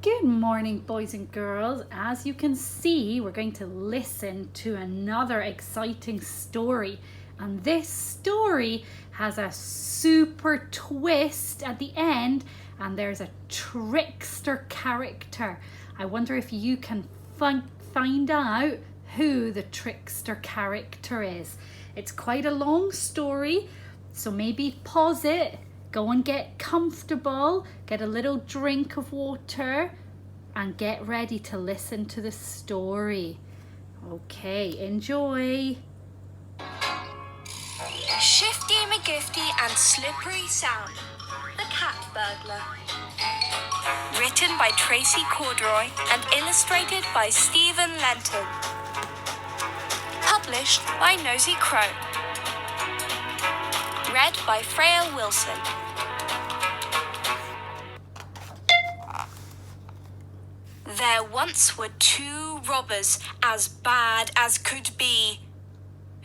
Good morning, boys and girls. As you can see, we're going to listen to another exciting story. And this story has a super twist at the end, and there's a trickster character. I wonder if you can find out who the trickster character is. It's quite a long story, so maybe pause it. Go and get comfortable, get a little drink of water, and get ready to listen to the story. Okay, enjoy. Shifty, McGifty and Slippery Sam, the Cat Burglar. Written by Tracy Corduroy and illustrated by Stephen Lenton. Published by Nosy Crow. Read by Freya Wilson. There once were two robbers, as bad as could be,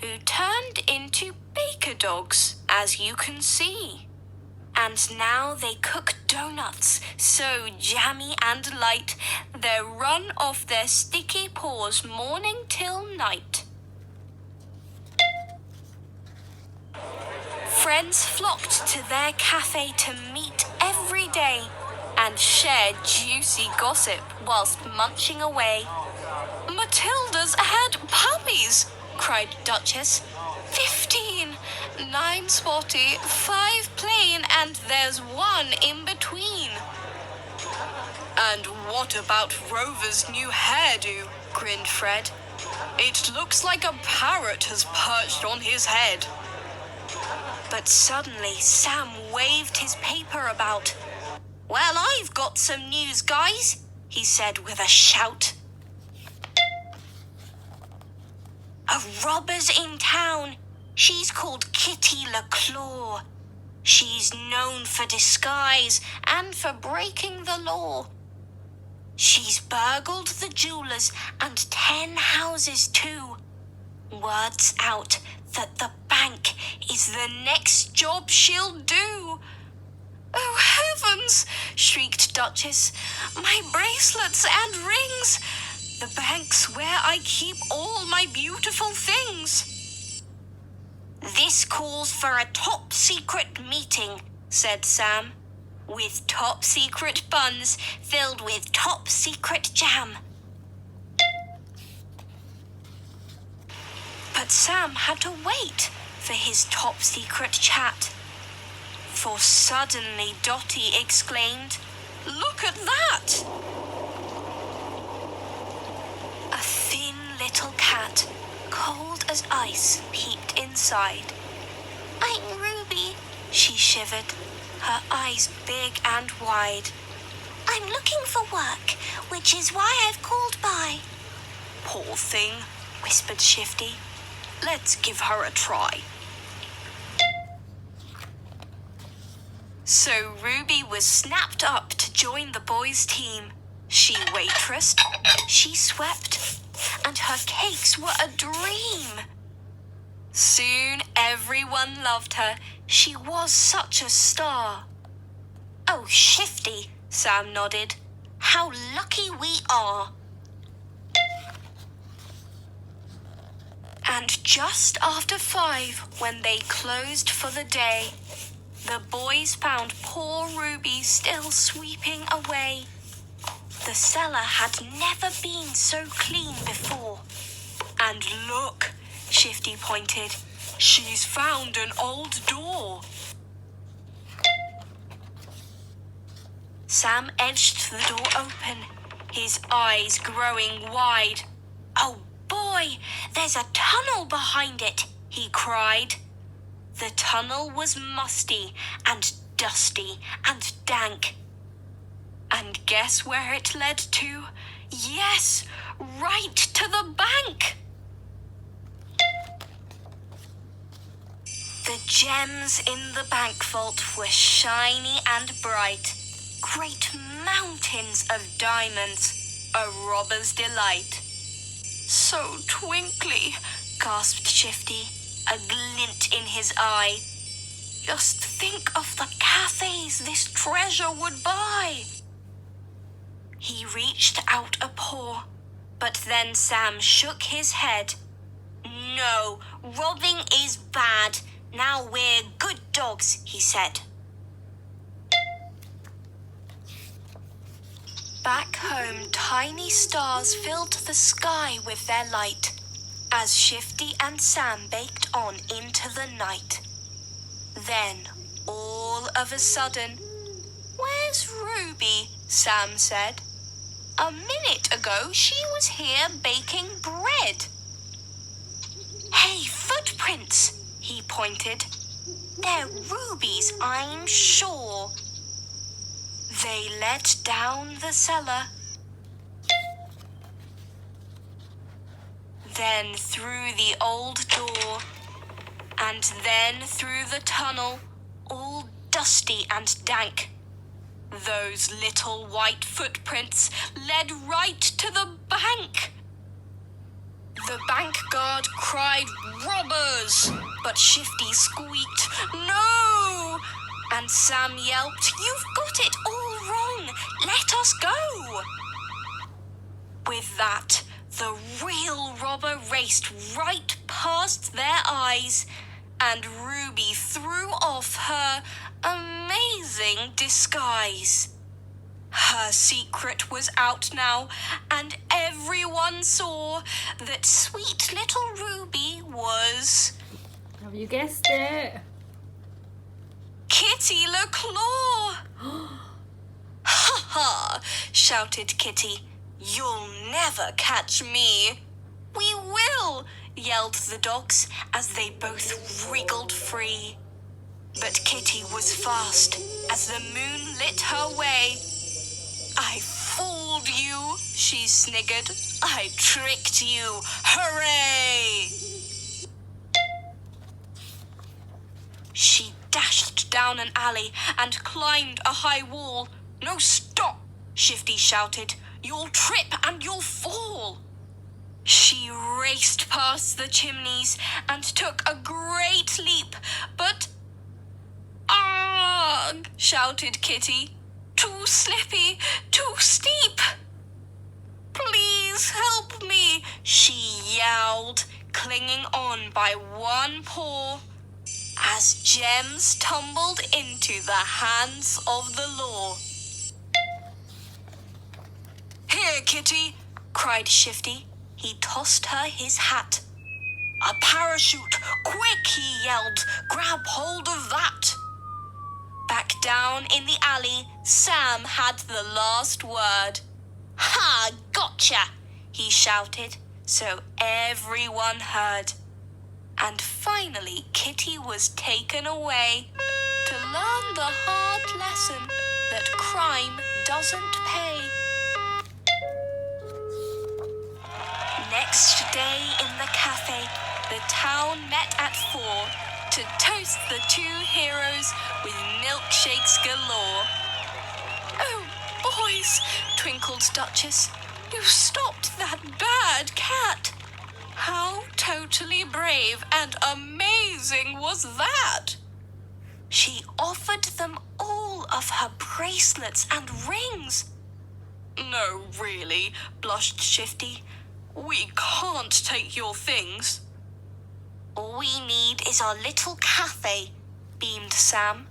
who turned into baker dogs, as you can see. And now they cook donuts, so jammy and light, they run off their sticky paws morning till night. Friends flocked to their cafe to meet every day and share juicy gossip whilst munching away. Matilda's had puppies, cried Duchess. 15, 9 spotty, 5 plain, and there's one in between. And what about Rover's new hairdo? Grinned Fred. It looks like a parrot has perched on his head. But suddenly Sam waved his paper about. Well, I've got some news, guys, he said with a shout. A robber's in town. She's called Kitty LaClaw. She's known for disguise and for breaking the law. She's burgled the jewelers and 10 houses too. Word's out that the bank is the next job she'll do. Oh, heavens, shrieked Duchess. My bracelets and rings. The bank's where I keep all my beautiful things. This calls for a top-secret meeting, said Sam, with top-secret buns filled with top-secret jam. But Sam had to wait for his top-secret chat. For suddenly Dotty exclaimed, Look at that! A thin little cat, cold as ice, peeped inside. I'm Ruby, she shivered, her eyes big and wide. I'm looking for work, which is why I've called by. Poor thing, whispered Shifty. Let's give her a try. So Ruby was snapped up to join the boys' team. She waitressed, she swept, and her cakes were a dream. Soon everyone loved her. She was such a star. Oh, Shifty, Sam nodded. How lucky we are. And just after 5, when they closed for the day, the boys found poor Ruby still sweeping away. The cellar had never been so clean before. And look, Shifty pointed, she's found an old door. Sam edged the door open, his eyes growing wide. Oh boy, there's a tunnel behind it, he cried. The tunnel was musty and dusty and dank. And guess where it led to? Yes, right to the bank. The gems in the bank vault were shiny and bright. Great mountains of diamonds, a robber's delight. So twinkly, gasped Shifty, a glint in his eye. Just think of the cafes this treasure would buy. He reached out a paw, but then Sam shook his head. No, robbing is bad. Now we're good dogs, he said. Back home, tiny stars filled the sky with their light as Shifty and Sam baked on into the night. Then, all of a sudden, "Where's Ruby?" Sam said. "A minute ago she was here baking bread." "Hey, footprints," he pointed. "They're Ruby's, I'm sure." They led down the cellar, then through the old door, and then through the tunnel, all dusty and dank. Those little white footprints led right to the bank. The bank guard cried, "Robbers!" But Shifty squeaked, "No!" And Sam yelped, "You've got it all wrong! Let us go!" With that, the real robber raced right past their eyes, and Ruby threw off her amazing disguise. Her secret was out now, and everyone saw that sweet little Ruby was... Have you guessed it? Kitty LaClaw! "Ha ha!" shouted Kitty. "You'll never catch me." "We will!" yelled the dogs as they both wriggled free. But Kitty was fast as the moon lit her way. "I fooled you," she sniggered. "I tricked you. Hooray!" She dashed down an alley and climbed a high wall. "No, stop!" Shifty shouted. "You'll trip and you'll fall." She raced past the chimneys and took a great leap, but... "Argh!" shouted Kitty. "Too slippy, too steep." "Please help me," she yowled, clinging on by one paw, as gems tumbled into the hands of the law. "Here, Kitty," cried Shifty. He tossed her his hat. "A parachute! Quick!" he yelled. "Grab hold of that!" Back down in the alley, Sam had the last word. "Ha! Gotcha!" he shouted, so everyone heard. And finally Kitty was taken away to learn the hard lesson that crime doesn't pay. Next day in the cafe, the town met at 4 to toast the two heroes with milkshakes galore. "Oh, boys," twinkled Duchess, "you stopped that bad cat. How totally brave and amazing was that?" She offered them all of her bracelets and rings. "No, really," blushed Shifty. "We can't take your things." "All we need is our little cafe," beamed Sam.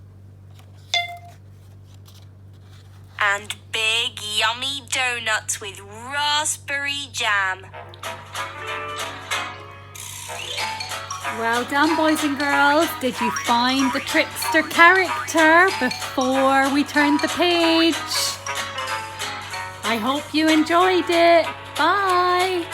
"And big yummy donuts with raspberry jam." Well done, boys and girls. Did you find the trickster character before we turned the page? I hope you enjoyed it. Bye.